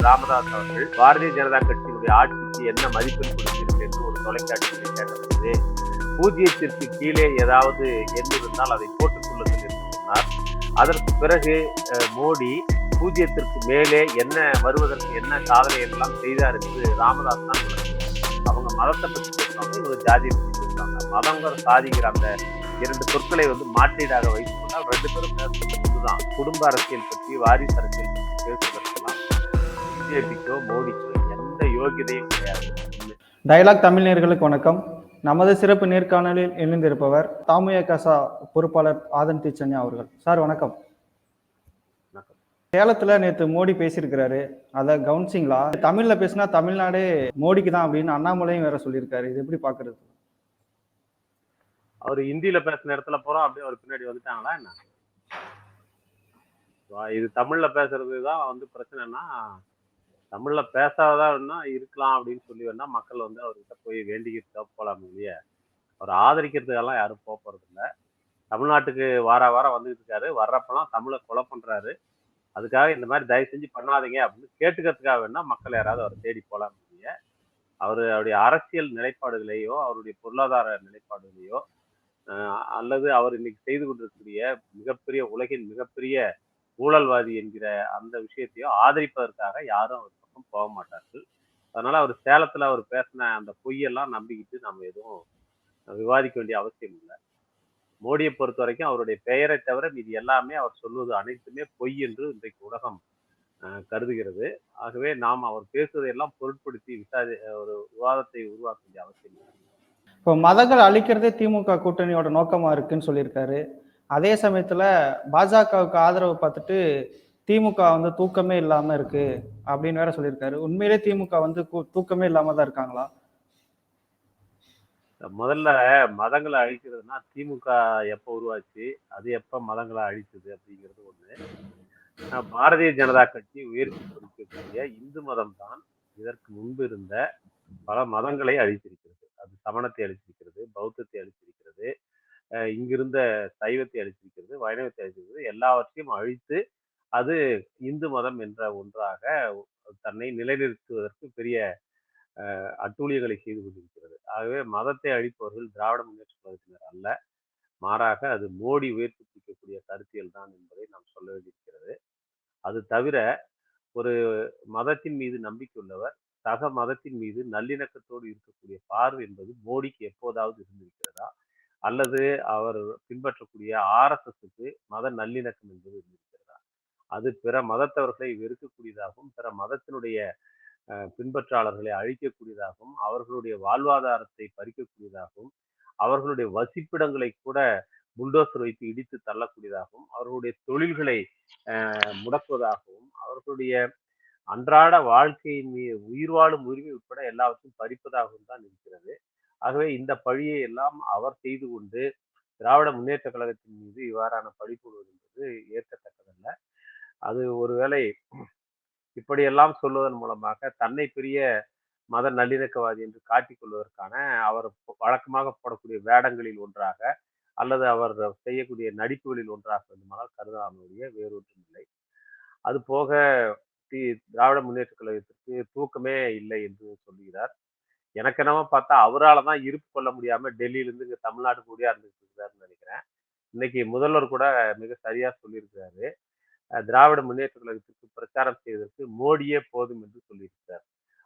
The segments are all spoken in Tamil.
ராமதாஸ் அவர்கள் பாரதிய ஜனதா கட்சியினுடைய ஆட்சிக்கு என்ன மதிப்பெண் கொடுக்கிறது என்று ஒரு தொலைக்காட்சியில் கேட்டபோது, பூஜ்ஜியத்திற்கு கீழே ஏதாவது எண் இருந்தால் அதை போட்டுக் கொள்ளுங்கள் என்று சொன்னார். அதற்கு பிறகு மோடி பூஜ்ஜியத்திற்கு மேலே என்ன வருவதற்கு என்ன சாதனை எல்லாம் செய்தார் என்று ராமதாஸ் தான் அவங்க மதத்தை பற்றி பேசுவாங்க, இவங்க ஜாதியை பற்றி பேசுவாங்க. மதங்கிற சாதிக்கிற அந்த இரண்டு சொற்களை மாற்றீடாக வைத்துக் கொண்டால் ரெண்டு பேரும் பேசுவதுதான். குடும்ப அரசியல் பற்றி, வாரிசு அரசியல் பற்றி பேசுவதற்கெல்லாம் பிஜேபிக்கோ மோடிக்கோ எந்த யோகியதையும் கிடையாது. டயலாக் தமிழ் நேயர்களுக்கு வணக்கம். நமது சிறப்பு நேர்காணலில் இணைந்திருப்பவர் தாமுயகசா பொறுப்பாளர் ஆதன் தீச்சன்யா அவர்கள். சார் வணக்கம். சேலத்துல நேற்று மோடி பேசியிருக்கிறாரு, அதை கவனிச்சிங்களா? தமிழ்ல பேசினா தமிழ்நாடே மோடிக்கு தான் அப்படின்னு அண்ணாமலையும் வேற சொல்லியிருக்காரு. இது எப்படி பாக்குறது? அவர் ஹிந்தியில பேசுன இடத்துல போறோம் அப்படியே அவர் பின்னாடி வந்துட்டாங்களா என்ன? இது தமிழ்ல பேசுறதுதான் பிரச்சனைனா, தமிழ்ல பேசாதான் இருக்கலாம் அப்படின்னு சொல்லி வேணா மக்கள் அவர்கிட்ட போய் வேண்டிக்கிட்டு போலாம் இல்லையா? அவர் ஆதரிக்கிறதுக்கெல்லாம் யாரும் போறது இல்லை. தமிழ்நாட்டுக்கு வாரம் வந்துட்டு இருக்காரு, வர்றப்பெல்லாம் தமிழை கொலை பண்றாரு. அதுக்காக இந்த மாதிரி தயவு செஞ்சு பண்ணாதீங்க அப்படின்னு கேட்டுக்கிறதுக்காக வேணா மக்கள் யாராவது அவரை தேடி போலாம் இல்லையா? அவருடைய அரசியல் நிலைப்பாடுகளையோ அவருடைய பொருளாதார நிலைப்பாடுகளையோ அல்லது அவர் இன்னைக்கு செய்து கொண்டிருக்கக்கூடிய மிகப்பெரிய உலகின் மிகப்பெரிய ஊழல்வாதி என்கிற அந்த விஷயத்தையோ ஆதரிப்பதற்காக யாரும் அவர் பக்கம் போக மாட்டார்கள். அதனால அவர் சேலத்துல அவர் பேசின அந்த பொய்யெல்லாம் நம்பிக்கிட்டு நம்ம எதுவும் விவாதிக்க வேண்டிய அவசியம் இல்லை. மோடியை பொறுத்த வரைக்கும் அவருடைய பெயரை தவிர மீது எல்லாமே அவர் சொல்வது அனைத்துமே பொய் என்று இன்றைக்கு உலகம் கருதுகிறது. ஆகவே நாம் அவர் பேசுவதையெல்லாம் பொருட்படுத்தி ஒரு விவாதத்தை உருவாக்க வேண்டிய அவசியம் இல்லை. இப்போ மதங்கள் அழிக்கிறதே திமுக கூட்டணியோட நோக்கமா இருக்குன்னு சொல்லியிருக்காரு. அதே சமயத்துல பாஜகவுக்கு ஆதரவு பார்த்துட்டு திமுக தூக்கமே இல்லாம இருக்கு அப்படின்னு வேற சொல்லியிருக்காரு. உண்மையிலே திமுக தூக்கமே இல்லாம தான் இருக்காங்களா? முதல்ல மதங்களை அழிக்கிறதுனா திமுக எப்ப உருவாச்சு, அது எப்ப மதங்களை அழிச்சது அப்படிங்கிறது ஒண்ணு. பாரதிய ஜனதா கட்சி உயர்த்தி கொடுக்கக்கூடிய இந்து மதம் தான் இதற்கு முன்பு இருந்த பல மதங்களை அழித்திருக்கிறது. அது சமணத்தை அழித்திருக்கிறது, பௌத்தத்தை அழித்திருக்கிறது, இங்கிருந்த சைவத்தை அழித்திருக்கிறது, வைணவத்தை அழித்திருக்கிறது. எல்லாவற்றையும் அழித்து அது இந்து மதம் என்ற ஒன்றாக தன்னை நிலைநிறுத்துவதற்கு பெரிய அட்டூழியங்களை செய்து கொண்டிருக்கிறது. ஆகவே மதத்தை அழிப்பவர்கள் திராவிட முன்னேற்ற கழகத்தினர் அல்ல, மாறாக அது மோடி உயர்த்தி பிடிக்கக்கூடிய கருத்தியல் தான் என்பதை நாம் சொல்ல வேண்டியிருக்கிறது. அது தவிர ஒரு மதத்தின் மீது நம்பிக்கை உள்ளவர் சக மதத்தின் மீது நல்லிணக்கத்தோடு இருக்கக்கூடிய பார்வை என்பது மோடிக்கு எப்போதாவது இருந்திருக்கிறதா, அல்லது அவர் பின்பற்றக்கூடிய RSSக்கு மத நல்லிணக்கம் என்பது இருந்திருக்கிறதா? அது பிற மதத்தவர்களை வெறுக்கக்கூடியதாகவும் பிற மதத்தினுடைய பின்பற்றாளர்களை அழிக்கக்கூடியதாகவும் அவர்களுடைய வாழ்வாதாரத்தை பறிக்கக்கூடியதாகவும் அவர்களுடைய வசிப்பிடங்களை கூட புல்டோசர் வைத்து இடித்து தள்ளக்கூடியதாகவும் அவர்களுடைய தொழில்களை முடக்குவதாகவும் அவர்களுடைய அன்றாட வாழ்க்கையின் உயிர் வாழும் உரிமை உட்பட எல்லாவற்றையும் பறிப்பதாகவும் தான் இருக்கிறது. ஆகவே இந்த பழியை எல்லாம் அவர் செய்து கொண்டு திராவிட முன்னேற்ற கழகத்தின் மீது இவ்வாறான பழி போடுவது என்பது ஏற்கத்தக்கதல்ல. அது ஒருவேளை இப்படியெல்லாம் சொல்வதன் மூலமாக தன்னை பெரிய மத நல்லிணக்கவாதி என்று காட்டிக் கொள்வதற்கான அவர் வழக்கமாக போடக்கூடிய வேடங்களில் ஒன்றாக அல்லது அவர் செய்யக்கூடிய நடிப்புகளில் ஒன்றாக வேண்டுமானால் கருதாமைய வேறொன்றும் இல்லை. அது போக திராவிட முன்னேற்ற கழகத்திற்கு தூக்கமே இல்லை என்று சொல்லுகிறார். எனக்கு என்னவோ பார்த்தா அவரால் தான் இருப்பு கொள்ள முடியாம டெல்லியிலிருந்து இங்க தமிழ்நாட்டுக்கு ஓடியா இருந்துட்டு இருக்கிறாருன்னு நினைக்கிறேன். இன்னைக்கு முதல்வர் கூட மிக சரியா சொல்லியிருக்கிறாரு, திராவிட முன்னேற்ற கழகத்திற்கு பிரச்சாரம் செய்வதற்கு மோடியே போதும் என்று சொல்லியிருக்கிறார்.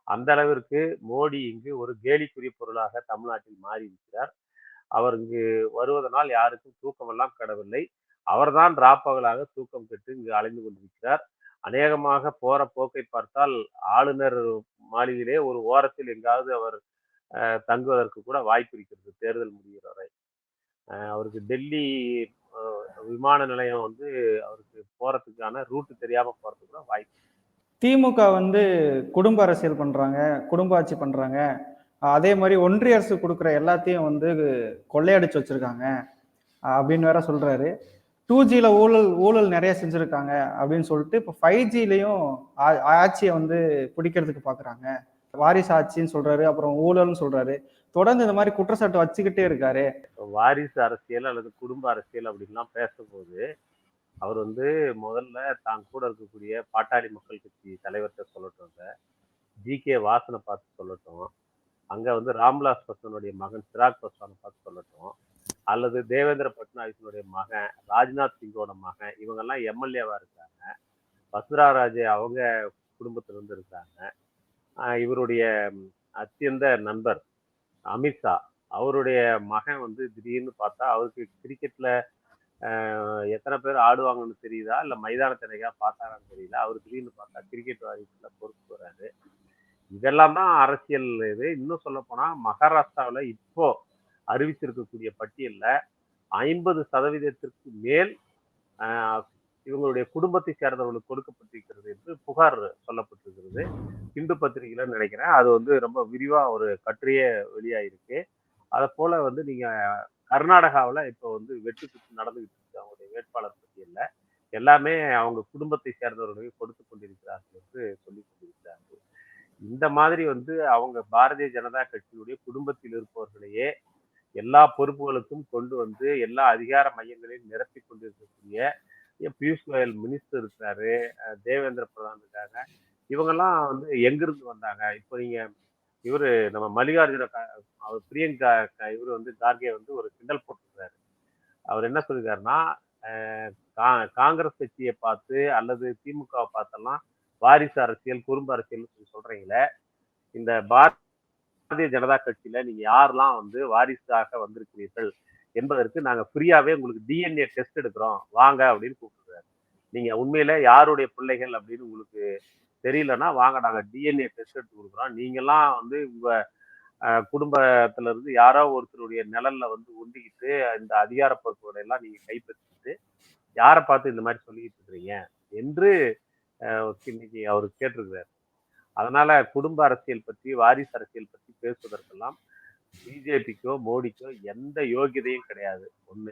அந்த அளவிற்கு மோடி இங்கு ஒரு கேலிக்குரிய பொருளாக தமிழ்நாட்டில் மாறி இருக்கிறார். அவர் இங்கு வருவதனால் யாருக்கும் தூக்கமெல்லாம் கெடவில்லை. அவர்தான் ராப்பகலாக தூக்கம் கெட்டு இங்கு அலைந்து கொண்டிருக்கிறார். அநேகமாக போற போக்கை பார்த்தால் ஆளுநர் மாளிகையிலே ஒரு ஓரத்தில் எங்காவது அவர் தங்குவதற்கு கூட வாய்ப்பு இருக்கிறது தேர்தல் முடிகிற வரை. அவருக்கு டெல்லி விமான நிலையம் அவருக்கு போறதுக்கான ரூட்டு தெரியாம போறதுக்கு கூட வாய்ப்பு. திமுக குடும்ப அரசியல் பண்றாங்க, குடும்ப ஆட்சி பண்றாங்க. அதே மாதிரி ஒன்றிய அரசு கொடுக்குற எல்லாத்தையும் கொள்ளையடிச்சு வச்சிருக்காங்க அப்படின்னு வேற சொல்றாரு. 2Gல ஊழல் நிறைய செஞ்சிருக்காங்க அப்படின்னு சொல்லிட்டு இப்போ 5Gலையும் ஆட்சியை பிடிக்கிறதுக்கு பாக்குறாங்க. வாரிசு ஆட்சின்னு சொல்றாரு, அப்புறம் ஊழல்னு சொல்றாரு. தொடர்ந்து இந்த மாதிரி குற்றச்சாட்டு வச்சுக்கிட்டே இருக்காரு. வாரிசு அரசியல் அல்லது குடும்ப அரசியல் அப்படின்லாம் பேசும்போது அவர் வந்து முதல்ல தான் கூட இருக்கக்கூடிய பாட்டாளி மக்கள் கட்சி தலைவர்கிட்ட சொல்லட்டும், ஜி.கே. வாசனை பார்த்து சொல்லட்டும், அங்க வந்து ராம்விலாஸ் பாஸ்வானுடைய மகன் சிராக் பாஸ்வானை பார்த்து சொல்லட்டும், அல்லது தேவேந்திர பட்னாவிஸினுடைய மகன், ராஜ்நாத் சிங்கோட மகன், இவங்கெல்லாம் எம்எல்ஏவா இருக்காங்க. வசுந்தரா ராஜே அவங்க குடும்பத்துல இருந்து இருக்காங்க. இவருடைய அத்தியந்த நண்பர் அமித்ஷா, அவருடைய மகன் வந்து திடீர்னு பார்த்தா அவருக்கு கிரிக்கெட்ல எத்தனை பேர் ஆடுவாங்கன்னு தெரியுதா, இல்ல மைதானத்தை என்னைக்கா பார்த்தாரான்னு தெரியல. அவர் திடீர்னு பார்த்தா கிரிக்கெட் வாரியத்துல பொறுப்பு வராரு. இதெல்லாம் தான் அரசியல் இது. இன்னும் சொல்ல போனா மகாராஷ்டிராவில் இப்போ அறிவிச்சிருக்கக்கூடிய பட்டியல்ல 50% மேல் ஆஹ், இவங்களுடைய குடும்பத்தை சேர்ந்தவர்களுக்கு கொடுக்கப்பட்டிருக்கிறது என்று புகார் சொல்லப்பட்டிருக்கிறது. இந்து பத்திரிகையில நினைக்கிறேன். அது வந்து ரொம்ப விரிவா ஒரு கட்டுரையே வெளியாயிருக்கு. அதை போல வந்து நீங்க கர்நாடகாவில் இப்போ வந்து வெட்டு குத்து நடந்துகிட்டு இருக்கு அவங்களுடைய வேட்பாளர் பட்டியல்ல. எல்லாமே அவங்க குடும்பத்தை சேர்ந்தவர்களுக்கு கொடுத்து கொண்டிருக்கிறார்கள் என்று சொல்லிக் கொண்டிருக்கிறார்கள். இந்த மாதிரி வந்து அவங்க பாரதிய ஜனதா கட்சியினுடைய குடும்பத்தில் இருப்பவர்களையே எல்லா பொறுப்புகளுக்கும் கொண்டு வந்து எல்லா அதிகார மையங்களையும் நிரப்பி கொண்டிருக்கக்கூடிய பியூஷ் கோயல் மினிஸ்டர் இருக்காரு, தேவேந்திர பிரதான் இருக்காங்க. இவங்கெல்லாம் வந்து எங்கிருந்து வந்தாங்க? இப்போ நீங்க இவரு நம்ம மல்லிகார்ஜுன அவர் பிரியங்கா இவரு வந்து கார்கே வந்து ஒரு கிண்டல் போட்டிருக்காரு. அவர் என்ன சொல்லிருக்காருன்னா, காங்கிரஸ் கட்சியை பார்த்து அல்லது திமுகவை பார்த்தெல்லாம் வாரிசு அரசியல், குடும்ப அரசியல் சொல்றீங்களே, இந்த பாரதிய ஜனதா கட்சியில நீங்க யாரெல்லாம் வந்து வாரிசாக வந்திருக்கிறீர்கள் என்பதற்கு நாங்க ஃப்ரீயாவே உங்களுக்கு டிஎன்ஏ டெஸ்ட் எடுக்கிறோம் வாங்க அப்படின்னு கூப்பிட்டுருக்காரு. நீங்க உண்மையில யாருடைய பிள்ளைகள் அப்படின்னு உங்களுக்கு தெரியலன்னா வாங்க, நாங்க டிஎன்ஏ டெஸ்ட் எடுத்து கொடுக்குறோம். நீங்கெல்லாம் வந்து உங்க குடும்பத்துல இருந்து யாரோ ஒருத்தருடைய நிழல்ல வந்து ஒண்டிக்கிட்டு இந்த அதிகார பொறுப்புகளை எல்லாம் நீங்க கைப்பற்றிட்டு யாரை பார்த்து இந்த மாதிரி சொல்லிக்கிட்டு இருக்கிறீங்க என்று இன்னைக்கு அவர் கேட்டிருக்கிறார். அதனால குடும்ப அரசியல் பற்றி, வாரிசு அரசியல் பற்றி பேசுவதற்கெல்லாம் பிஜேபிக்கோ மோடிக்கோ எந்த யோகியதையும் கிடையாது. ஒண்ணு.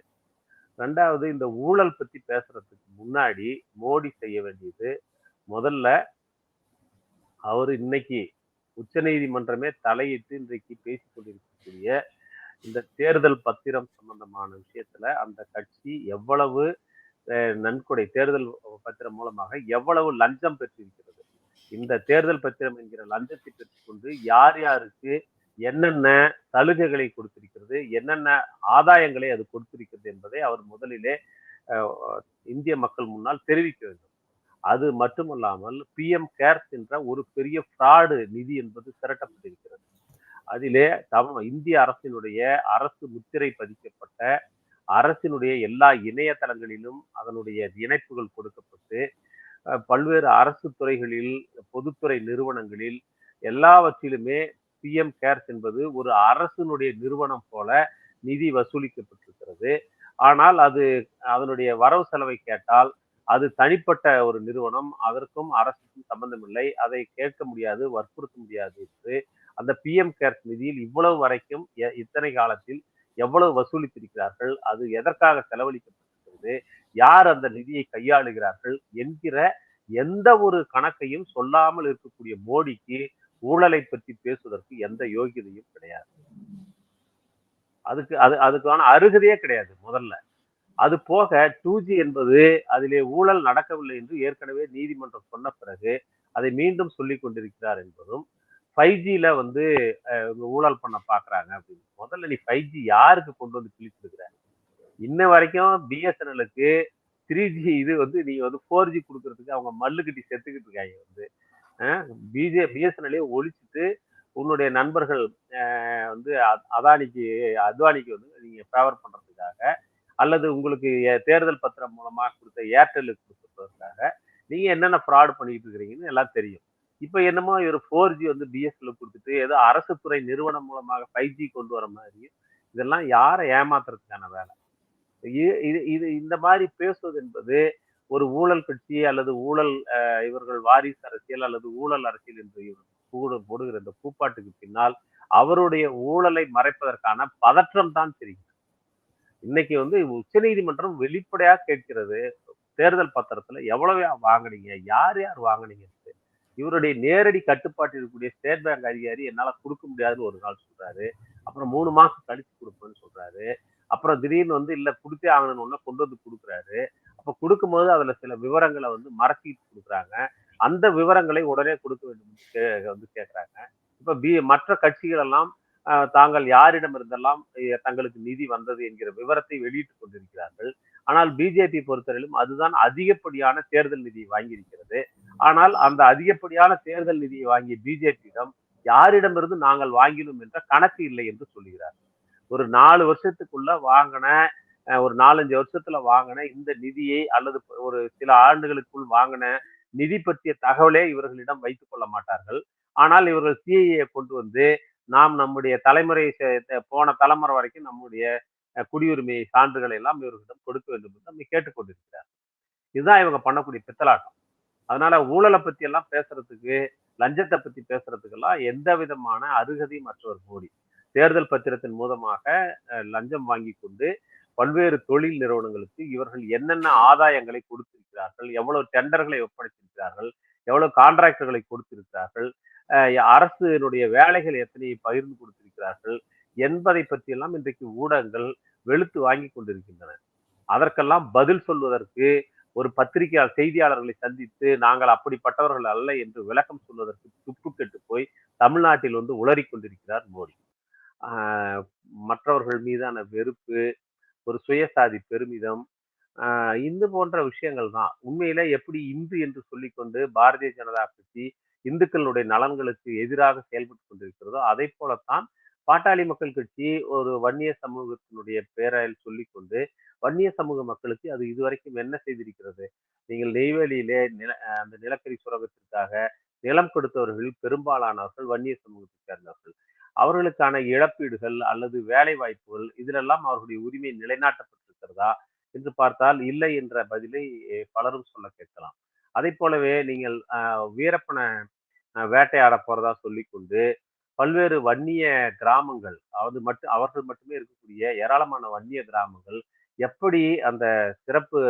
ரெண்டாவது, இந்த ஊழல் பத்தி பேசுறதுக்கு முன்னாடி மோடி செய்ய வேண்டியது, முதல்ல அவர் இன்னைக்கு உச்ச நீதிமன்றமே தலையிட்டு இன்றைக்கு பேசிக் கொண்டிருக்கக்கூடிய இந்த தேர்தல் பத்திரம் சம்பந்தமான விஷயத்துல அந்த கட்சி எவ்வளவு நன்கொடை, தேர்தல் பத்திரம் மூலமாக எவ்வளவு லஞ்சம் பெற்றிருக்கிறது, இந்த தேர்தல் பத்திரம் என்கிற லஞ்சத்தை பெற்றுக்கொண்டு யார் யாருக்கு என்னென்ன சலுகைகளை கொடுத்திருக்கிறது, என்னென்ன ஆதாயங்களை அது கொடுத்திருக்கிறது என்பதை அவர் முதலிலே இந்திய மக்கள் முன்னால் தெரிவிக்க வேண்டும். அது மட்டுமல்லாமல் பிஎம் கேர்ஸ் என்ற ஒரு பெரிய ஃப்ராடு நிதி என்பது திரட்டப்பட்டிருக்கிறது. அதிலே இந்திய அரசினுடைய அரசு முத்திரை பதிக்கப்பட்ட அரசினுடைய எல்லா இணையதளங்களிலும் அதனுடைய இணைப்புகள் கொடுக்கப்பட்டு பல்வேறு அரசு துறைகளில், பொதுத்துறை நிறுவனங்களில் எல்லாவற்றிலுமே பிஎம் கேர்ஸ் என்பது ஒரு அரசினுடைய நிறுவனம் போல நிதி வசூலிக்கப்பட்டிருக்கிறது. ஆனால் அது அதனுடைய வரவு செலவை கேட்டால் அது தனிப்பட்ட ஒரு நிறுவனம், அதற்கும் அரசுக்கும் சம்பந்தம் இல்லை, அதை கேட்க முடியாது, வற்புறுத்த முடியாது என்று அந்த பிஎம் கேர்ஸ் நிதியில் இவ்வளவு வரைக்கும் இத்தனை காலத்தில் எவ்வளவு வசூலித்திருக்கிறார்கள், அது எதற்காக செலவழிக்கப்பட்டிருக்கிறது, யார் அந்த நிதியை கையாளுகிறார்கள் என்கிற எந்த ஒரு கணக்கையும் சொல்லாமல் இருக்கக்கூடிய மோடிக்கு ஊழலை பற்றி பேசுவதற்கு எந்த யோகியதையும் கிடையாது. அதுக்கான அருகதையே கிடையாது முதல்ல. அது போக 2G என்பது அதிலே ஊழல் நடக்கவில்லை என்று ஏற்கனவே நீதிமன்றம் சொன்ன பிறகு அதை மீண்டும் சொல்லிக் கொண்டிருக்கிறார் என்பதும், 5Gல வந்து ஊழல் பண்ண பாக்குறாங்க அப்படின்னு. முதல்ல நீ 5G யாருக்கு கொண்டு வந்து கிழிச்சிருக்கிற? இன்ன வரைக்கும் பிஎஸ்என்எலுக்கு 3G இது வந்து நீங்க வந்து 4G கொடுக்கறதுக்கு அவங்க மல்லு கட்டி செத்துக்கிட்டு இருக்காங்க வந்து. பிஎஸ்என்எல்லே ஒழிச்சிட்டு உன்னுடைய நண்பர்கள் வந்து அத்வானிக்கு வந்து நீங்க ஃபேவர் பண்றதுக்காக அல்லது உங்களுக்கு தேர்தல் பத்திரம் மூலமா கொடுத்த ஏர்டெல்லுக்கு கொடுத்ததற்காக நீங்க என்னென்ன ஃப்ராட் பண்ணிட்டு இருக்கிறீங்கன்னு எல்லாம் தெரியும். இப்ப என்னமோ ஒரு 4G வந்து பிஎஸ்என்எல் கொடுத்துட்டு ஏதோ அரசு துறை நிறுவனம் மூலமாக 5G கொண்டு வர மாதிரி, இதெல்லாம் யாரை ஏமாத்துறதுக்கான வேலை? இது இந்த மாதிரி பேசுவது என்பது ஒரு ஊழல் கட்சி அல்லது ஊழல் இவர்கள் வாரிசு அரசியல் அல்லது ஊழல் அரசியல் என்று போடுகிற இந்த கூப்பாட்டுக்கு பின்னால் அவருடைய ஊழலை மறைப்பதற்கான பதற்றம் தான் தெரியும். இன்னைக்கு வந்து உச்ச நீதிமன்றம் வெளிப்படையா கேட்கிறது, தேர்தல் பத்திரத்துல எவ்வளவு வாங்கினீங்க, யார் யார் வாங்கினீங்க, இவருடைய நேரடி கட்டுப்பாட்டில் இருக்கக்கூடிய ஸ்டேட் பேங்க் அதிகாரி என்னால கொடுக்க முடியாதுன்னு ஒரு நாள் சொல்றாரு, அப்புறம் 3 மாசம் கழிச்சு கொடுப்பேன்னு சொல்றாரு, அப்புறம் திடீர்னு வந்து இல்ல கொடுத்தே ஆகணும்னு கொண்டு வந்து கொடுக்குறாரு, அப்ப கொடுக்கும்போது அதுல சில விவரங்களை வந்து மறைச்சிட்டு கொடுக்குறாங்க. அந்த விவரங்களை உடனே கொடுக்க வேண்டும் என்று வந்து கேட்கிறாங்க. இப்ப மற்ற கட்சிகள் எல்லாம் தாங்கள் யாரிடமிருந்தெல்லாம் தங்களுக்கு நிதி வந்தது என்கிற விவரத்தை வெளியிட்டுக் கொண்டிருக்கிறார்கள். ஆனால் பிஜேபி பொறுத்தவரையிலும் அதுதான் அதிகப்படியான தேர்தல் நிதியை வாங்கியிருக்கிறது. ஆனால் அந்த அதிகப்படியான தேர்தல் நிதியை வாங்கிய பிஜேபியிடம் யாரிடமிருந்து நாங்கள் வாங்கினோம் என்ற கணக்கு இல்லை என்று சொல்லுகிறார். ஒரு 4 வருஷத்துக்குள்ள வாங்கின ஒரு 4, 5 வருஷத்துல வாங்கின இந்த நிதியை அல்லது ஒரு சில ஆண்டுகளுக்குள் வாங்கின நிதி பற்றிய தகவலே இவர்களிடம் வைத்துக் கொள்ள மாட்டார்கள். ஆனால் இவர்கள் சிஐஏ கொண்டு வந்து நாம் நம்முடைய தலைமுறை போன தலைமுறை வரைக்கும் நம்முடைய குடியுரிமை சான்றுகளை எல்லாம் இவர்களிடம் கொடுக்க வேண்டும் என்று நம்ம கேட்டுக்கொண்டிருக்கிறார். இதுதான் இவங்க பண்ணக்கூடிய பித்தலாட்டம். அதனால ஊழலை பத்தி எல்லாம் பேசுறதுக்கு, லஞ்சத்தை பத்தி பேசுறதுக்கெல்லாம் எந்த விதமான அருகதையும் மற்றவர் மோடி. தேர்தல் பத்திரத்தின் மூலமாக லஞ்சம் வாங்கி கொண்டு பல்வேறு தொழில் நிறுவனங்களுக்கு இவர்கள் என்னென்ன ஆதாயங்களை கொடுத்திருக்கிறார்கள், எவ்வளவு டெண்டர்களை ஒப்படைத்திருக்கிறார்கள், எவ்வளவு கான்ட்ராக்டர்களை கொடுத்திருக்கிறார்கள், அரசினுடைய வேலைகள் எத்தனை பகிர்ந்து கொடுத்திருக்கிறார்கள் என்பதை பற்றியெல்லாம் இன்றைக்கு ஊடகங்கள் வெளுத்து வாங்கி கொண்டிருக்கின்றன. அதற்கெல்லாம் பதில் சொல்வதற்கு ஒரு பத்திரிகையாளர் செய்தியாளர்களை சந்தித்து நாங்கள் அப்படிப்பட்டவர்கள் அல்ல என்று விளக்கம் சொல்வதற்கு துப்பு கெட்டு போய் தமிழ்நாட்டில் வந்து உளறி கொண்டிருக்கிறார் மோடி. மற்றவர்கள் மீதான வெறுப்பு, ஒரு சுயசாதி பெருமிதம், இந்த போன்ற விஷயங்கள் தான் உண்மையில எப்படி இந்து என்று சொல்லிக்கொண்டு பாரதிய ஜனதா கட்சி இந்துக்களுடைய நலன்களுக்கு எதிராக செயல்பட்டு கொண்டிருக்கிறதோ அதை போலத்தான் பாட்டாளி மக்கள் கட்சி ஒரு வன்னிய சமூகத்தினுடைய பெயரில் சொல்லிக்கொண்டு வன்னிய சமூக மக்களுக்கு அது இதுவரைக்கும் என்ன செய்திருக்கிறது? நீங்கள் நெய்வேலியிலே அந்த நிலக்கரி சுரங்கத்திற்காக நிலம் கொடுத்தவர்கள் பெரும்பாலானவர்கள் வன்னிய சமூகத்தை சேர்ந்தவர்கள். அவர்களுக்கான இழப்பீடுகள் அல்லது வேலை வாய்ப்புகள் இதிலெல்லாம் அவர்களுடைய உரிமை நிலைநாட்டப்பட்டிருக்கிறதா என்று பார்த்தால் இல்லை என்ற பதிலை பலரும் சொல்ல கேட்கலாம். அதை போலவே நீங்கள் வீரப்பனை வேட்டையாட போறதா சொல்லிக்கொண்டு பல்வேறு வன்னிய கிராமங்கள் அவர்கள் மட்டுமே இருக்கக்கூடிய ஏராளமான வன்னிய கிராமங்கள் எப்படி அந்த சிறப்பு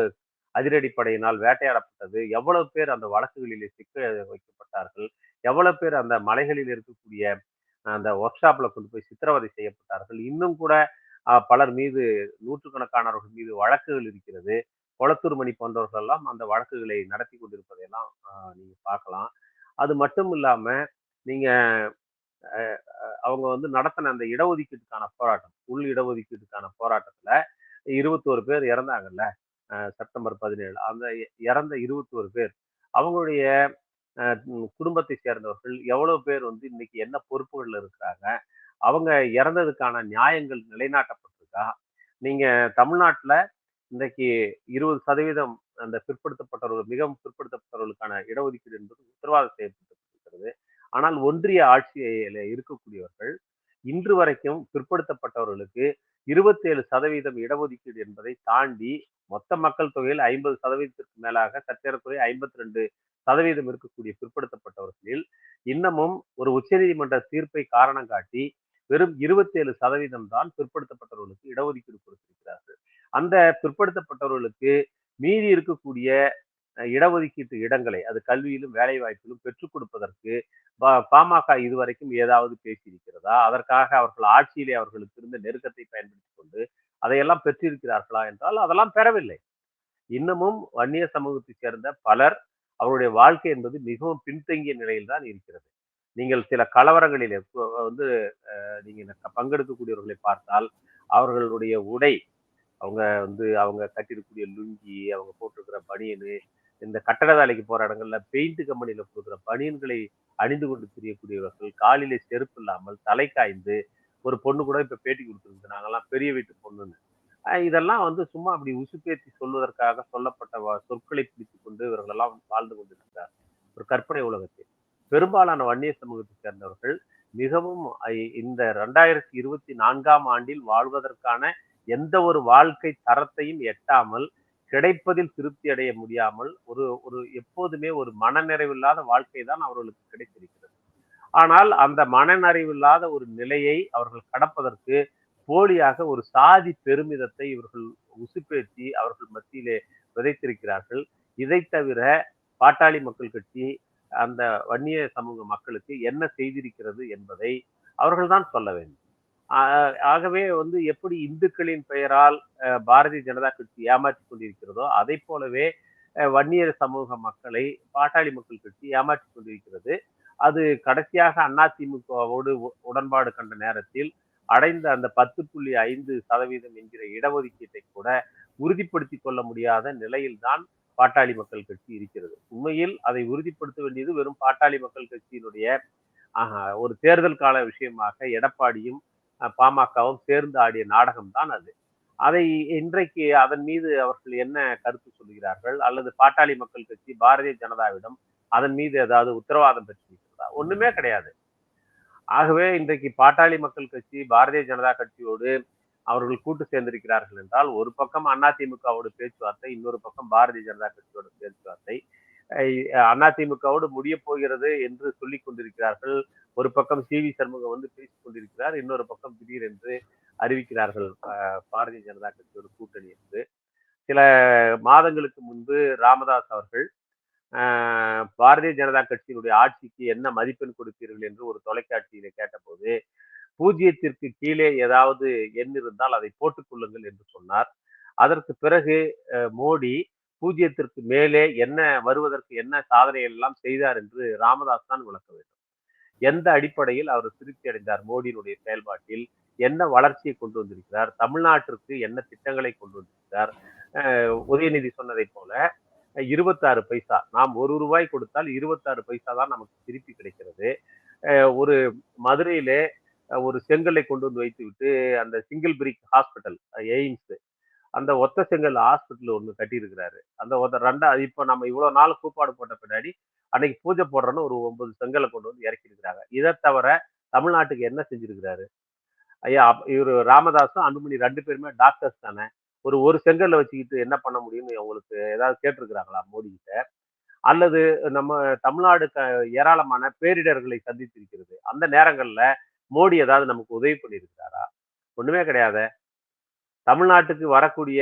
அதிரடிப்படையினால் வேட்டையாடப்பட்டது, எவ்வளவு பேர் அந்த வழக்குகளிலே சிக்க வைக்கப்பட்டார்கள், எவ்வளவு பேர் அந்த மலைகளில் இருக்கக்கூடிய அந்த ஒர்க் ஷாப்ல கொண்டு போய் சித்திரவதை செய்யப்பட்டார்கள், இன்னும் கூட பலர் மீது நூற்றுக்கணக்கானவர்கள் மீது வழக்குகள் இருக்கிறது. கொளத்தூர் மணி போன்றவர்கள் எல்லாம் அந்த வழக்குகளை நடத்தி கொண்டிருப்பதையெல்லாம் நீங்க பார்க்கலாம். அது மட்டும் இல்லாம நீங்க அவங்க வந்து நடத்தின அந்த இடஒதுக்கீட்டுக்கான போராட்டம், உள் இடஒதுக்கீட்டுக்கான போராட்டத்துல 21 பேர் இறந்தாங்கல்ல செப்டம்பர் 17. அந்த இறந்த 21 பேர் அவங்களுடைய குடும்பத்தை சேர்ந்தவர்கள் எவ்வளவு பேர் வந்து இன்னைக்கு என்ன பொறுப்புகள்ல இருக்கிறாங்க, அவங்க இறந்ததுக்கான நியாயங்கள் நிலைநாட்டப்பட்டிருக்கா? நீங்க தமிழ்நாட்டுல இன்றைக்கு 20% அந்த பிற்படுத்தப்பட்டவர்கள் மிகவும் பிற்படுத்தப்பட்டவர்களுக்கான இடஒதுக்கீடு என்பது உத்தரவாதம் செய்யப்பட்டிருக்கிறது. ஆனால் ஒன்றிய ஆட்சியில இருக்கக்கூடியவர்கள் இன்று வரைக்கும் பிற்படுத்தப்பட்டவர்களுக்கு 27% இடஒதுக்கீடு என்பதை தாண்டி மொத்த மக்கள் தொகையில் 50%க்கு மேலாக சற்றேறக்குறைய 52% இருக்கக்கூடிய பிற்படுத்தப்பட்டவர்களில் இன்னமும் ஒரு உச்சநீதிமன்ற தீர்ப்பை காரணம் காட்டி வெறும் 27% தான் பிற்படுத்தப்பட்டவர்களுக்கு இடஒதுக்கீடு கொடுத்திருக்கிறார்கள். அந்த பிற்படுத்தப்பட்டவர்களுக்கு மீதி இருக்கக்கூடிய இடஒதுக்கீட்டு இடங்களை அது கல்வியிலும் வேலை வாய்ப்பிலும் பெற்றுக் கொடுப்பதற்கு பாமக இதுவரைக்கும் ஏதாவது பேசியிருக்கிறதா? அதற்காக அவர்கள் ஆட்சியிலே அவர்களுக்கு இருந்த நெருக்கத்தை பயன்படுத்திக் கொண்டு அதையெல்லாம் பெற்றிருக்கிறார்களா என்றால் அதெல்லாம் பெறவில்லை. இன்னமும் வன்னிய சமூகத்தை சேர்ந்த பலர் அவருடைய வாழ்க்கை என்பது மிகவும் பின்தங்கிய நிலையில் தான் இருக்கிறது. நீங்கள் சில கலவரங்களிலே வந்து நீங்க பங்கெடுக்கக்கூடியவர்களை பார்த்தால் அவர்களுடைய உடை, அவங்க கட்டிருக்கக்கூடிய லுங்கி, அவங்க போட்டிருக்கிற பனியனு, இந்த கட்டட வேலைக்கு போற இடங்கள்ல பெயிண்ட் கம்பெனியில கொடுக்குற பனியன்களை அணிந்து கொண்டு தெரியக்கூடியவர்கள், காலிலே செருப்பு இல்லாமல் தலை காய்ந்து, ஒரு பொண்ணு கூட இப்ப பேட்டி கொடுத்துருக்கு, நாங்கெல்லாம் பெரிய வீட்டு பொண்ணுன்னு. இதெல்லாம் வந்து சும்மா அப்படி உசுப்பேத்தி சொல்வதற்காக சொல்லப்பட்ட சொற்களை பிடித்துக் கொண்டு இவர்கள் எல்லாம் வாழ்ந்து கொண்டிருக்கிறார் ஒரு கற்பனை உலகத்தில். பெரும்பாலான வன்னிய சமூகத்தை சேர்ந்தவர்கள் மிகவும் இந்த 2024ஆம் ஆண்டில் வாழ்வதற்கான எந்த ஒரு வாழ்க்கை தரத்தையும் எட்டாமல், கிடைப்பதில் திருப்தி அடைய முடியாமல் ஒரு எப்போதுமே ஒரு மனநிறைவில்லாத வாழ்க்கை தான் அவர்களுக்கு கிடைத்திருக்கிறது. ஆனால் அந்த மனநிறைவில்லாத ஒரு நிலையை அவர்கள் கடப்பதற்கு போலியாக ஒரு சாதி பெருமிதத்தை இவர்கள் உசுப்பேற்றி அவர்கள் மத்தியிலே விதைத்திருக்கிறார்கள். இதை தவிர பாட்டாளி மக்கள் கட்சி அந்த வன்னிய சமூக மக்களுக்கு என்ன செய்திருக்கிறது என்பதை அவர்கள்தான் சொல்ல வேண்டும். ஆகவே வந்து எப்படி இந்துக்களின் பெயரால் பாரதிய ஜனதா கட்சி ஏமாற்றிக் கொண்டிருக்கிறதோ, அதைப் போலவே வன்னியர் சமூக மக்களை பாட்டாளி மக்கள் கட்சி ஏமாற்றிக் கொண்டிருக்கிறது. அது கடைசியாக அதிமுகவோடு உடன்பாடு கண்ட நேரத்தில் அடைந்த அந்த 10.5% என்கிற இடஒதுக்கீட்டை கூட உறுதிப்படுத்திக் கொள்ள முடியாத நிலையில்தான் பாட்டாளி மக்கள் கட்சி இருக்கிறது. உண்மையில் அதை உறுதிப்படுத்த வேண்டியது வெறும் பாட்டாளி மக்கள் கட்சியினுடைய ஒரு தேர்தல் கால விஷயமாக எடப்பாடியும் பாமகவும் சேர்ந்து ஆடிய நாடகம் தான் அது. அதை இன்றைக்கு அதன் மீது அவர்கள் என்ன கருத்து சொல்லுகிறார்கள், அல்லது பாட்டாளி மக்கள் கட்சி பாரதிய ஜனதாவிடம் அதன் மீது ஏதாவது உத்தரவாதம் பெற்றிருக்கிறதா? ஒண்ணுமே கிடையாது. ஆகவே இன்றைக்கு பாட்டாளி மக்கள் கட்சி பாரதிய ஜனதா கட்சியோடு அவர்கள் கூட்டு சேர்ந்திருக்கிறார்கள் என்றால், ஒரு பக்கம் அதிமுகவோடு பேச்சுவார்த்தை, இன்னொரு பக்கம் பாரதிய ஜனதா கட்சியோட பேச்சுவார்த்தை. அதிமுகவோடு முடிய போகிறது என்று சொல்லிக் கொண்டிருக்கிறார்கள். ஒரு பக்கம் சி வி சண்முகம் வந்து பேசிக் கொண்டிருக்கிறார், இன்னொரு பக்கம் திடீர் என்று அறிவிக்கிறார்கள் பாரதிய ஜனதா கட்சியோட கூட்டணி என்று. சில மாதங்களுக்கு முன்பு ராமதாஸ் அவர்கள் பாரதிய ஜனதா கட்சியினுடைய ஆட்சிக்கு என்ன மதிப்பெண் கொடுப்பீர்கள் என்று ஒரு தொலைக்காட்சியில கேட்டபோது, 0க்கு கீழே ஏதாவது எண் இருந்தால் அதை போட்டுக் கொள்ளுங்கள் என்று சொன்னார். அதற்கு பிறகு மோடி 0ற்கு மேலே என்ன வருவதற்கு என்ன சாதனைகள் எல்லாம் செய்தார் என்று ராமதாஸ் தான் விளக்க வேண்டும். எந்த அடிப்படையில் அவர் திருப்தி அடைந்தார் மோடியினுடைய செயல்பாட்டில், என்ன வளர்ச்சியை கொண்டு வந்திருக்கிறார், தமிழ்நாட்டிற்கு என்ன திட்டங்களை கொண்டு வந்திருக்கிறார். உதயநிதி சொன்னதை போல 26 பைசா, நாம் ₹1 கொடுத்தால் 26 பைசா தான் நமக்கு திருப்பி கிடைக்கிறது. ஒரு மதுரையிலே ஒரு செங்கலை கொண்டு வந்து வைத்து விட்டு அந்த சிங்கிள் பிரிக் ஹாஸ்பிட்டல் எய்ம்ஸ், அந்த ஒத்த செங்கல் ஹாஸ்பிட்டல் ஒண்ணு கட்டியிருக்கிறாரு. அந்த ரெண்டா இப்ப நம்ம இவ்வளவு நாள் கூப்பாடு போட்ட பின்னாடி அன்னைக்கு பூஜை போடுறோன்னு ஒரு 9 செங்கலை கொண்டு வந்து இறக்கி இருக்கிறாங்க. இதை தவிர தமிழ்நாட்டுக்கு என்ன செஞ்சிருக்கிறாரு ஐயா? இவரு ராமதாஸும் அன்புமணி 2 பேருமே டாக்டர்ஸ் தானே. ஒரு செங்கல்ல வச்சுக்கிட்டு என்ன பண்ண முடியும்னு உங்களுக்கு ஏதாவது கேட்டிருக்கிறாங்களா மோடி கிட்ட? அல்லது நம்ம தமிழ்நாடு ஏராளமான பேரிடர்களை சந்தித்திருக்கிறது. அந்த நேரங்கள்ல மோடி ஏதாவது நமக்கு உதவி பண்ணியிருக்கிறாரா? ஒண்ணுமே கிடையாது. தமிழ்நாட்டுக்கு வரக்கூடிய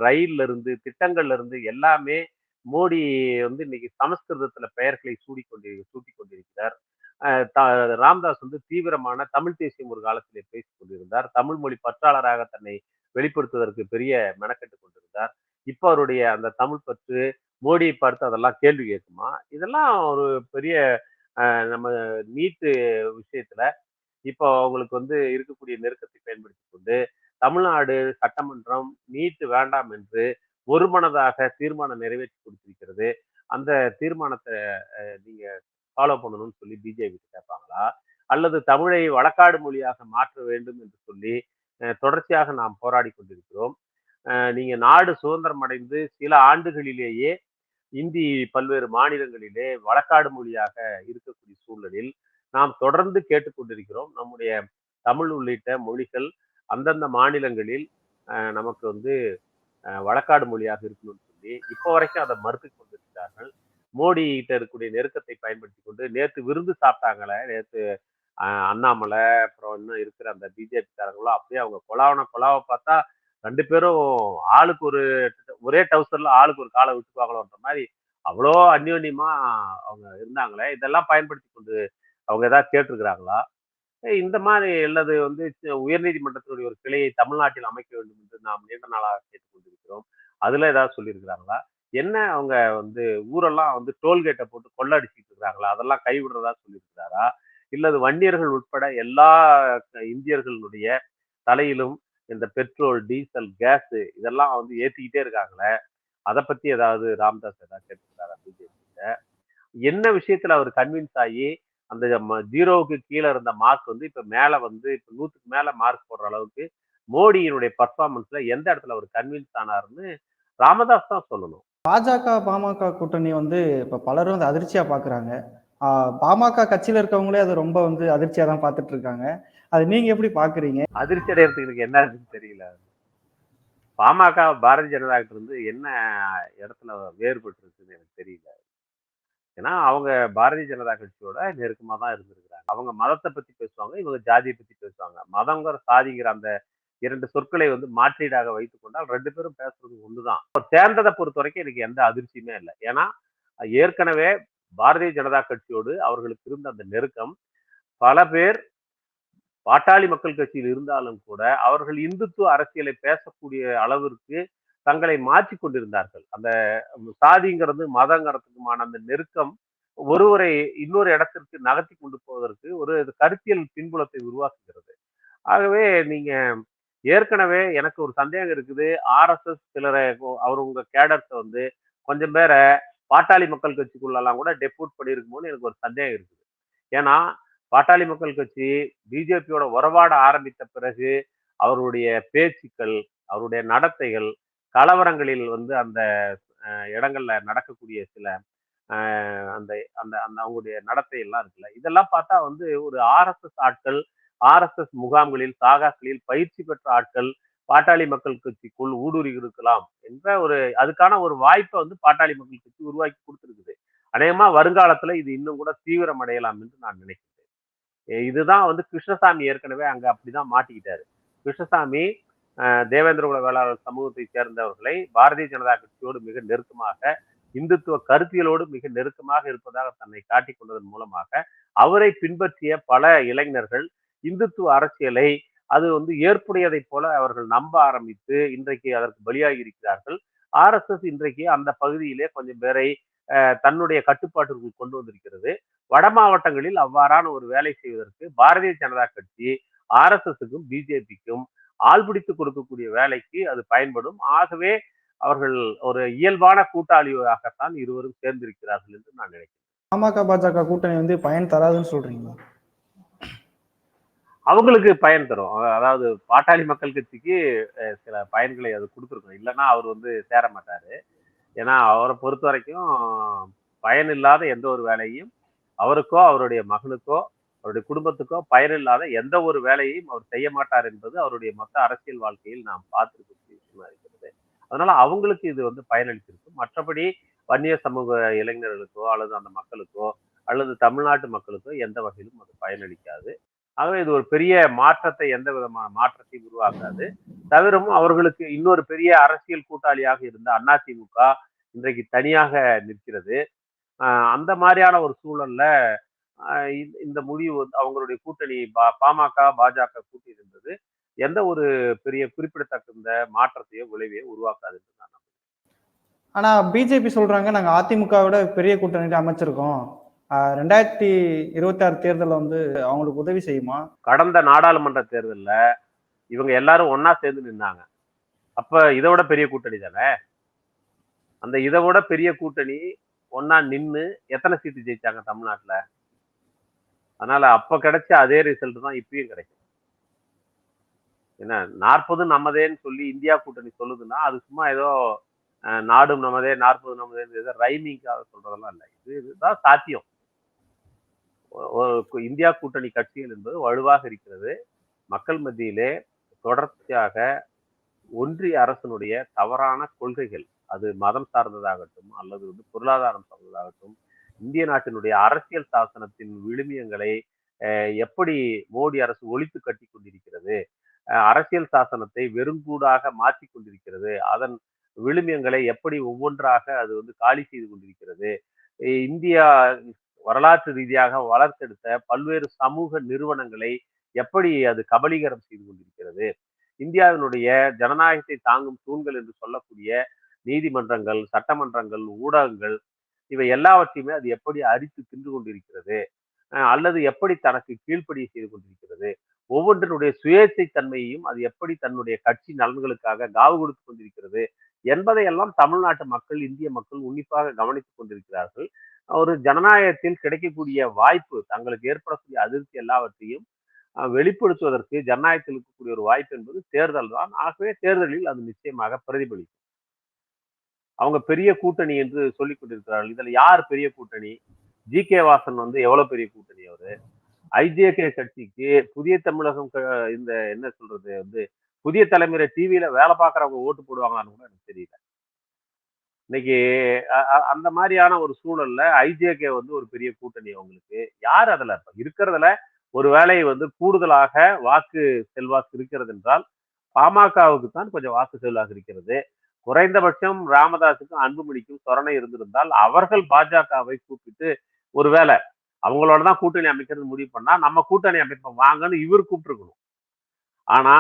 ரயில்ல இருந்து திட்டங்கள்ல இருந்து எல்லாமே மோடி வந்து இன்னைக்கு சமஸ்கிருதத்துல பெயர்களை சூட்டிக் கொண்டிருக்கிறார். ராம்தாஸ் வந்து தீவிரமான தமிழ் தேசியம் ஒரு காலத்திலே பேசிக் கொண்டிருந்தார். தமிழ் மொழி பற்றாளராக தன்னை வெளிப்படுத்துவதற்கு பெரிய மெனக்கெட்டு கொண்டிருந்தார். இப்ப அவருடைய அந்த தமிழ் பற்று மோடியை பார்த்து அதெல்லாம் கேள்வி கேட்குமா? இதெல்லாம் ஒரு பெரிய நம்ம நீட்டு விஷயத்துல இப்போ அவங்களுக்கு வந்து இருக்கக்கூடிய நெருக்கத்தை பயன்படுத்தி கொண்டு தமிழ்நாடு சட்டமன்றம் நீட் வேண்டாம் என்று ஒருமனதாக தீர்மானம் நிறைவேற்றி கொடுத்திருக்கிறது. அந்த தீர்மானத்தை நீங்க ஃபாலோ பண்ணணும்னு சொல்லி பிஜேபி கேட்பாங்களா? அல்லது தமிழை வழக்காடு மொழியாக மாற்ற வேண்டும் என்று சொல்லி தொடர்ச்சியாக நாம் போராடி கொண்டிருக்கிறோம். நீங்க நாடு சுதந்திரம் அடைந்து சில ஆண்டுகளிலேயே இந்தி பல்வேறு மாநிலங்களிலே வழக்காடு மொழியாக இருக்கக்கூடிய சூழலில் நாம் தொடர்ந்து கேட்டுக்கொண்டிருக்கிறோம். நம்முடைய தமிழ் உள்ளிட்ட மொழிகள் அந்தந்த மாநிலங்களில் நமக்கு வந்து வழக்காடு மொழியாக இருக்கணும்னு சொல்லி இப்போ வரைக்கும் அதை மறுத்து கொண்டிருக்கிறார்கள். மோடி கிட்ட இருக்கக்கூடிய நெருக்கத்தை பயன்படுத்தி கொண்டு நேற்று விருந்து சாப்பிட்டாங்களே, நேற்று அண்ணாமலை அப்புறம் இன்னும் இருக்கிற அந்த பிஜேபி காரங்களும் அப்படியே அவங்க கொலாவை பார்த்தா 2 பேரும் ஆளுக்கு ஒரே டவுசர்ல ஆளுக்கு ஒரு காலை விட்டுக்குவாங்களோன்ற மாதிரி அவ்வளோ அந்யோன்யமா அவங்க இருந்தாங்களே. இதெல்லாம் பயன்படுத்தி கொண்டு அவங்க ஏதாவது கேட்டிருக்கிறாங்களா? இந்த மாதிரி அல்லது வந்து உயர்நீதிமன்றத்தினுடைய ஒரு கிளையை தமிழ்நாட்டில் அமைக்க வேண்டும் என்று நாம் நீண்ட நாளாக கேட்டுக்கொண்டிருக்கிறோம். அதுல ஏதாவது சொல்லியிருக்கிறாங்களா? என்ன அவங்க வந்து ஊரெல்லாம் வந்து டோல்கேட்டை போட்டு கொள்ளடிச்சிட்டு இருக்கிறாங்களா? அதெல்லாம் கைவிடுறதா சொல்லியிருக்கிறாரா? இல்லது வன்னியர்கள் உட்பட எல்லா இந்தியர்களுடைய தலையிலும் இந்த பெட்ரோல், டீசல், கேஸ் இதெல்லாம் வந்து ஏத்திக்கிட்டே இருக்காங்களே. அதை பத்தி ஏதாவது ராமதாஸ் ஏதாவது கேட்டிருக்காரா பிஜேபி கிட்ட? என்ன விஷயத்துல அவர் கன்வின்ஸ் ஆகி அந்த 0க்கு கீழே இருந்த மார்க் வந்து இப்ப மேல வந்து இப்ப 100க்கு மேல மார்க் போடுற அளவுக்கு மோடியினுடைய பர்ஃபார்மன்ஸ்ல எந்த இடத்துல அவர் கன்வின்ஸ் ஆனாருன்னு ராமதாஸ் தான் சொல்லணும். பாஜக, பாமக கூட்டணி வந்து இப்ப பலரும் வந்து அதிர்ச்சியா பாக்குறாங்க. பாமக கட்சியில இருக்கவங்களே அது ரொம்ப வந்து அதிர்ச்சியா தான் பார்த்துட்டு இருக்காங்க. அது நீங்க எப்படி பாக்குறீங்க? அதிர்ச்சி அடையறதுக்கு என்ன இருக்குன்னு தெரியல. பாமக பாரதிய ஜனதா கிட்ட இருந்து என்ன இடத்துல வேறுபட்டு இருக்குன்னு எனக்கு தெரியல. ஏன்னா அவங்க பாரதிய ஜனதா கட்சியோட நெருக்கமா தான் இருந்திருக்கிறாங்க. அவங்க மதத்தை பத்தி பேசுவாங்க, இவங்க ஜாதியை பத்தி பேசுவாங்க. மதங்கிற சாதிங்கிற அந்த 2 சொற்களை வந்து மாற்றீடாக வைத்துக் கொண்டால் 2 பேரும் பேசுறது ஒண்ணுதான். சேர்ந்ததை பொறுத்த வரைக்கும் எனக்கு எந்த அதிர்ச்சியுமே இல்லை. ஏன்னா ஏற்கனவே பாரதிய ஜனதா கட்சியோடு அவர்களுக்கு இருந்த அந்த நெருக்கம் பல பேர் பாட்டாளி மக்கள் கட்சியில் இருந்தாலும் கூட அவர்கள் இந்துத்துவ அரசியலை பேசக்கூடிய அளவிற்கு தங்களை மாற்றிக் கொண்டிருந்தார்கள். அந்த சாதிங்கிறது மதங்கிறதுக்குமான அந்த நெருக்கம் ஒருவரை இன்னொரு இடத்திற்கு நகர்த்தி கொண்டு போவதற்கு ஒரு கருத்தியல் பின்புலத்தை உருவாக்குகிறது. ஆகவே நீங்க ஏற்கனவே எனக்கு ஒரு சந்தேகம் இருக்குது. ஆர்எஸ்எஸ் சிலரை அவர் உங்க கேடர்ஸ வந்து கொஞ்சம் பேர பாட்டாளி மக்கள் கட்சிக்குள்ளலாம் கூட டெப்யூட் பண்ணியிருக்குமோன்னு எனக்கு ஒரு சந்தேகம் இருக்குது. ஏன்னா, பாட்டாளி மக்கள் கட்சி பிஜேபியோட உறவாட ஆரம்பித்த பிறகு அவருடைய பேச்சுக்கள், அவருடைய நடத்தைகள், கலவரங்களில் வந்து அந்த இடங்கள்ல நடக்கக்கூடிய சில அ அந்த அந்த அந்த அவங்களுடைய நடத்தை எல்லாம் இருக்குல்ல. இதெல்லாம் பார்த்தா வந்து ஒரு ஆர்எஸ்எஸ் ஆட்கள், ஆர்எஸ்எஸ் முகாம்களில், சாகாக்களில் பயிற்சி பெற்ற ஆட்கள் பாட்டாளி மக்கள் கட்சிக்குள் ஊடுருவி இருக்கலாம் என்ற ஒரு அதுக்கான ஒரு வாய்ப்பை வந்து பாட்டாளி மக்கள் கட்சி உருவாக்கி கொடுத்திருக்குது. அநேகமா வருங்காலத்துல இது இன்னும் கூட தீவிரம் அடையலாம் என்று நான் நினைக்கிறேன். இதுதான் வந்து கிருஷ்ணசாமி ஏற்கனவே அங்க அப்படிதான் மாட்டிக்கிட்டாரு. கிருஷ்ணசாமி தேவேந்திர குல வேளாளர் சமூகத்தை சேர்ந்தவர்களை பாரதிய ஜனதா கட்சியோடு மிக நெருக்கமாக இந்துத்துவ கருத்தியலோடு மிக நெருக்கமாக இருப்பதாக தன்னை காட்டிக் கொண்டதன் மூலமாக அவரை பின்பற்றிய பல இளைஞர்கள் இந்துத்துவ அரசியலை அது வந்து ஏற்புடையதைப் போல அவர்கள் நம்ப ஆரம்பித்து இன்றைக்கு அதற்கு பலியாகி இருக்கிறார்கள். ஆர்எஸ்எஸ் இன்றைக்கு அந்த பகுதியிலே கொஞ்சம் பேரை தன்னுடைய கட்டுப்பாட்டிற்குள் கொண்டு வந்திருக்கிறது. வட மாவட்டங்களில் அவ்வாறான ஒரு வேலை செய்வதற்கு பாரதிய ஜனதா கட்சி ஆர்எஸ்எஸ்க்கும் பிஜேபிக்கும் ஆள் பிடித்து கொடுக்கக்கூடிய வேலைக்கு அது பயன்படும். ஆகவே அவர்கள் ஒரு இயல்பான கூட்டாளியாகத்தான் இருவரும் சேர்ந்திருக்கிறார்கள் என்று நான் நினைக்கிறேன். பாமக பாஜக கூட்டணி வந்து பயன் தராதுன்னு சொல்றீங்களா? அவங்களுக்கு பயன் தரும். அதாவது பாட்டாளி மக்கள் கட்சிக்கு சில பயன்களை அது கொடுத்துருக்கும். இல்லைன்னா அவர் வந்து சேர மாட்டாரு. ஏன்னா அவரை பொறுத்த வரைக்கும் பயனில்லாத எந்த ஒரு வேலையும் அவருக்கோ அவருடைய மகனுக்கோ அவருடைய குடும்பத்துக்கோ பயனில்லாத எந்த ஒரு வேலையையும் அவர் செய்ய மாட்டார் என்பது அவருடைய மொத்த அரசியல் வாழ்க்கையில் நாம் பார்த்திருக்கக்கூடிய விஷயமா இருக்கிறது. அதனால அவங்களுக்கு இது வந்து பயனளித்திருக்கும். மற்றபடி வன்னிய சமூக இளைஞர்களுக்கோ அல்லது அந்த மக்களுக்கோ அல்லது தமிழ்நாட்டு மக்களுக்கோ எந்த வகையிலும் அது பயனளிக்காது. ஆகவே இது ஒரு பெரிய மாற்றத்தை எந்த விதமான மாற்றத்தையும் உருவாக்காது. தவிரவும் அவர்களுக்கு இன்னொரு பெரிய அரசியல் கூட்டாளியாக இருந்த அதிமுக இன்றைக்கு தனியாக நிற்கிறது. அந்த மாதிரியான ஒரு சூழல்ல இந்த முடிவு வந்து அவங்களுடைய கூட்டணி பாமக பாஜக கூட்டி இருந்தது எந்த ஒரு பெரிய குறிப்பிடத்தக்க மாற்றத்தையோ விளைவையோ உருவாக்காது என்று நான் நம்புறேன். ஆனா பிஜேபி சொல்றாங்க நாங்க அதிமுகவோட பெரிய கூட்டணி அமைச்சிருக்கோம். 2026 தேர்தலில் வந்து அவங்களுக்கு உதவி செய்யுமா? கடந்த நாடாளுமன்ற தேர்தலில் இவங்க எல்லாரும் ஒன்னா சேர்ந்து நின்னாங்க. அப்ப இதை விட பெரிய கூட்டணி தானே. அந்த இதை விட பெரிய கூட்டணி ஒன்னா நின்னு எத்தனை சீட்டு ஜெயிச்சாங்க தமிழ்நாட்டுல? அதனால அப்ப கிடைச்ச அதே ரிசல்ட் தான் இப்பயும் கிடைக்கும். என்ன 40 நமதேன்னு சொல்லி இந்தியா கூட்டணி சொல்லுதுன்னா அது சும்மா ஏதோ நாடும் நமதே 40 நமதே ரைமிங்காக சொல்றதெல்லாம் இல்லை. இதுதான் சாத்தியம். இந்தியா கூட்டணி கட்சிகள் என்பது வலுவாக இருக்கிறது. மக்கள் மத்தியிலே தொடர்ச்சியாக ஒன்றிய அரசனுடைய தவறான கொள்கைகள், அது மதம் சார்ந்ததாகட்டும் அல்லது வந்து பொருளாதாரம் சார்ந்ததாகட்டும், இந்திய நாட்டினுடைய அரசியல் சாசனத்தின் விழுமியங்களை எப்படி மோடி அரசு ஒழித்து கட்டி கொண்டிருக்கிறது, அரசியல் சாசனத்தை வெறுங்கூடாக மாற்றி கொண்டிருக்கிறது, அதன் விழுமியங்களை எப்படி ஒவ்வொன்றாக அது வந்து காலி செய்து கொண்டிருக்கிறது, இந்தியா வரலாற்று ரீதியாக வளர்த்தெடுத்த பல்வேறு சமூக நிறுவனங்களை எப்படி அது கபலீகரம் செய்து கொண்டிருக்கிறது, இந்தியாவினுடைய ஜனநாயகத்தை தாங்கும் தூண்கள் என்று சொல்லக்கூடிய நீதிமன்றங்கள், சட்டமன்றங்கள், ஊடகங்கள் இவை எல்லாவற்றையுமே அது எப்படி அரித்து தின்று கொண்டிருக்கிறது, அல்லது எப்படி தனக்கு கீழ்ப்படிய செய்து கொண்டிருக்கிறது, ஒவ்வொன்றினுடைய சுயேட்சை தன்மையையும் அது எப்படி தன்னுடைய கட்சி நலன்களுக்காக காவு கொடுத்து கொண்டிருக்கிறது என்பதையெல்லாம் தமிழ்நாட்டு மக்கள், இந்திய மக்கள் உன்னிப்பாக கவனித்துக் கொண்டிருக்கிறார்கள். ஒரு ஜனநாயகத்தில் கிடைக்கக்கூடிய வாய்ப்பு, தங்களுக்கு ஏற்படக்கூடிய அதிர்ச்சி எல்லாவற்றையும் வெளிப்படுத்துவதற்கு ஜனநாயகத்தில் இருக்கக்கூடிய ஒரு வாய்ப்பு என்பது தேர்தல் தான். ஆகவே தேர்தலில் அது நிச்சயமாக பிரதிபலிக்கும். அவங்க பெரிய கூட்டணி என்று சொல்லிக் கொண்டிருக்கிறார்கள். இதுல யார் பெரிய கூட்டணி? ஜி.கே. வாசன் வந்து எவ்வளவு பெரிய கூட்டணி அவரு? ஐஜேகே கட்சிக்கு புதிய தமிழகம் இந்த என்ன சொல்றது வந்து புதிய தலைமுறை டிவியில வேலை பார்க்கறவங்க ஓட்டு போடுவாங்களான்னு கூட எனக்கு தெரியல. இன்னைக்கு அந்த மாதிரியான ஒரு சூழல்ல ஐஜேகே வந்து ஒரு பெரிய கூட்டணி அவங்களுக்கு. யார் அதுல இருக்கிறதுல ஒரு வேலை வந்து கூடுதலாக வாக்கு செல்வாக்கு இருக்கிறது என்றால் பாமகவுக்கு தான் கொஞ்சம் வாக்கு செல்வாக்கு இருக்கிறது. குறைந்தபட்சம் ராமதாஸுக்கும் அன்புமணிக்கும் சொரணை இருந்திருந்தால் அவர்கள் பாஜகவை கூப்பிட்டு ஒருவேளை அவங்களோட தான் கூட்டணி அமைக்கிறது முடிவு பண்ணா நம்ம கூட்டணி அமைப்போம் வாங்கன்னு இவர் கூப்பிட்டுருக்கணும். ஆனா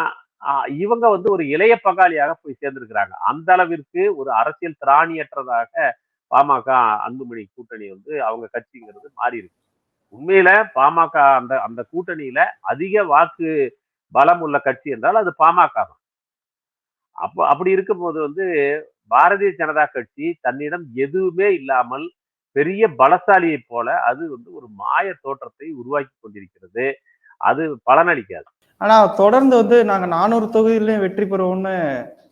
இவங்க வந்து ஒரு இளைய பங்காளியாக போய் சேர்ந்திருக்கிறாங்க. அந்த அளவிற்கு ஒரு அரசியல் திராணியற்றதாக பாமக அன்புமணி கூட்டணி வந்து அவங்க கட்சிங்கிறது மாறி இருக்கு. உண்மையில பாமக அந்த அந்த கூட்டணியில அதிக வாக்கு பலம் உள்ள கட்சி என்றால் அது பாமக தான். அப்படி இருக்கும்போது வந்து பாரதிய ஜனதா கட்சி தன்னிடம் எதுவுமே இல்லாமல் பெரிய பலசாலியை போல அது வந்து ஒரு மாய தோற்றத்தை உருவாக்கி கொண்டிருக்கிறது. அது பலனளிக்காது. ஆனா தொடர்ந்து வந்து நாங்க 400 தொகுதியிலையும் வெற்றி பெறுவோம்னு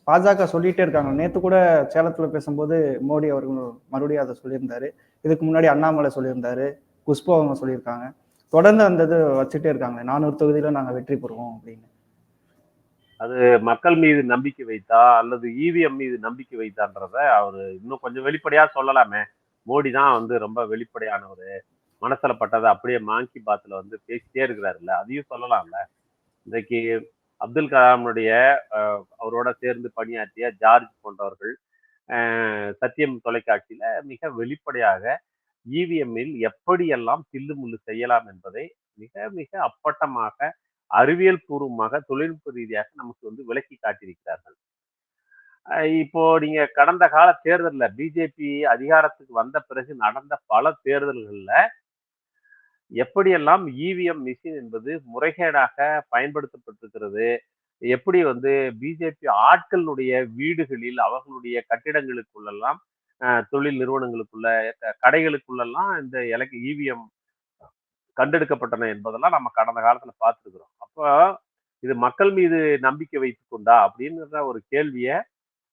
பாஜக சொல்லிட்டே இருக்காங்க. நேத்து கூட சேலத்துல பேசும்போது மோடி அவர்கள் மறுபடியும் அதை சொல்லியிருந்தாரு. இதுக்கு முன்னாடி அண்ணாமலை சொல்லியிருந்தாரு, குஷ்பு அவங்க சொல்லியிருக்காங்க. தொடர்ந்து அந்த இது வச்சுட்டே இருக்காங்க, 400 தொகுதியில நாங்க வெற்றி பெறுவோம் அப்படின்னு. அது மக்கள் மீது நம்பிக்கை வைத்தா அல்லது இவிஎம் மீது நம்பிக்கை வைத்தான்றத அவரு இன்னும் கொஞ்சம் வெளிப்படையா சொல்லலாமே. மோடி தான் வந்து ரொம்ப வெளிப்படையானவரு. மனசுல பட்டதை அப்படியே மான் கி பாத்ல வந்து பேசிட்டே இருக்கிறாருல்ல, அதையும் சொல்லலாம்ல. இன்றைக்கு அப்துல் கலாமுடைய அவரோட சேர்ந்து பணியாற்றிய ஜார்ஜ் போன்றவர்கள் சத்தியம் தொலைக்காட்சியில மிக வெளிப்படையாக இவிஎம்மில் எப்படியெல்லாம் தில்லுமுள்ளு செய்யலாம் என்பதை மிக மிக அப்பட்டமாக அறிவியல் பூர்வமாக தொழில்நுட்ப ரீதியாக நமக்கு வந்து விளக்கி காட்டியிருக்கிறார்கள். இப்போ நீங்க கடந்த கால தேர்தல்ல பிஜேபி அதிகாரத்துக்கு வந்த பிறகு நடந்த பல தேர்தல்கள்ல எப்படியெல்லாம் இவிஎம் மிஷின் என்பது முறைகேடாக பயன்படுத்தப்பட்டிருக்கிறது, எப்படி வந்து பிஜேபி ஆட்களுடைய வீடுகளில் அவர்களுடைய கட்டிடங்களுக்குள்ளெல்லாம் தொழில் நிறுவனங்களுக்குள்ள கடைகளுக்குள்ளெல்லாம் இந்த இவிஎம் கண்டெடுக்கப்பட்டன என்பதெல்லாம் நம்ம கடந்த காலத்துல பார்த்துருக்கிறோம். அப்போ இது மக்கள் மீது நம்பிக்கை வைத்துக் கொண்டா அப்படின்ற ஒரு கேள்வியை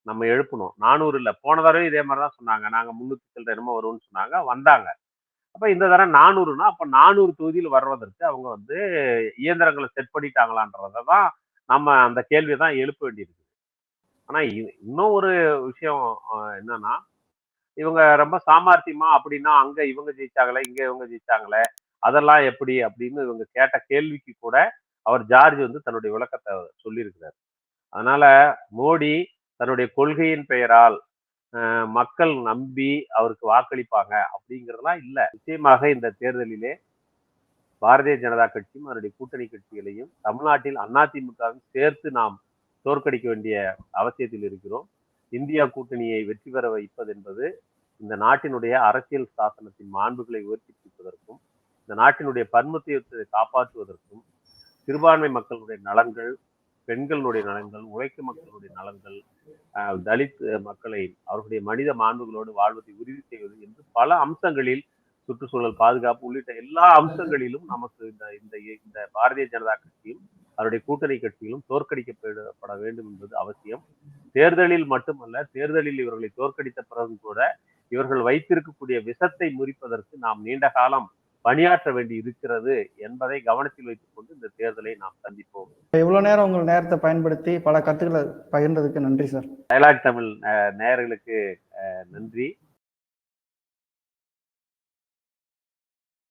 நம்ம எழுப்பணும். 400 இல்ல, போன தடவை இதே மாதிரிதான் சொன்னாங்க, நாங்க 300 சில்லறை என்னமோ வரும்னு சொன்னாங்க, வந்தாங்க. அப்ப இந்த தடவை 400னா அப்ப 400 தொகுதியில் வர்றதற்கு அவங்க வந்து இயந்திரங்களை செட் பண்ணிட்டாங்களான்றதான் நம்ம அந்த கேள்வியை தான் எழுப்ப வேண்டியிருக்கு. ஆனா இன்னும் ஒரு விஷயம் என்னன்னா, இவங்க ரொம்ப சாமர்த்தியமா அப்படின்னா அங்க இவங்க ஜெயிச்சாங்களே இங்க இவங்க ஜெயிச்சாங்களே அதெல்லாம் எப்படி அப்படின்னு இவங்க கேட்ட கேள்விக்கு கூட அவர் ஜார்ஜ் வந்து தன்னுடைய விளக்கத்தை சொல்லியிருக்கிறார். அதனால மோடி தன்னுடைய கொள்கையின் பெயரால் மக்கள் நம்பி அவருக்கு வாக்களிப்பாங்க அப்படிங்கிறதுலாம் இல்ல. நிச்சயமாக இந்த தேர்தலிலே பாரதிய ஜனதா கட்சியும் அதனுடைய கூட்டணி கட்சிகளையும் தமிழ்நாட்டில் அதிமுகவும் சேர்த்து நாம் தோற்கடிக்க வேண்டிய அவசியத்தில் இருக்கிறோம். இந்தியா கூட்டணியை வெற்றி பெற வைப்பது என்பது இந்த நாட்டினுடைய அரசியல் சாசனத்தின் மாண்புகளை உயர்த்தி பிடிப்பதற்கும் இந்த நாட்டினுடைய பன்முத்தியத்தை காப்பாற்றுவதற்கும் சிறுபான்மை மக்களுடைய நலன்கள், பெண்களுடைய நலன்கள், உழைக்கும் மக்களுடைய நலன்கள், தலித் மக்களை அவர்களுடைய மனித மாண்புகளோடு வாழ்வதை உறுதி செய்வது என்று பல அம்சங்களில் சுற்றுச்சூழல் பாதுகாப்பு உள்ளிட்ட எல்லா அம்சங்களிலும் நமக்கு இந்த பாரதிய ஜனதா கட்சியும் அவருடைய கூட்டணி கட்சிகளும் தோற்கடிக்கப்பட வேண்டும் என்பது அவசியம். தேர்தலில் மட்டுமல்ல, தேர்தலில் இவர்களை தோற்கடித்த பிறகு கூட இவர்கள் வைத்திருக்கக்கூடிய விஷத்தை முறிப்பதற்கு நாம் நீண்ட காலம் பணியாற்ற வேண்டி இருக்கிறது என்பதை கவனத்தில் வைத்துக் கொண்டு இந்த தேர்தலை நாம் சந்திப்போம். இவ்வளவு நேரம் உங்கள் நேரத்தை பயன்படுத்தி பல கருத்துக்களை பகிர்ந்ததுக்கு நன்றி சார். டயலாக் தமிழ் நேயர்களுக்கு நன்றி.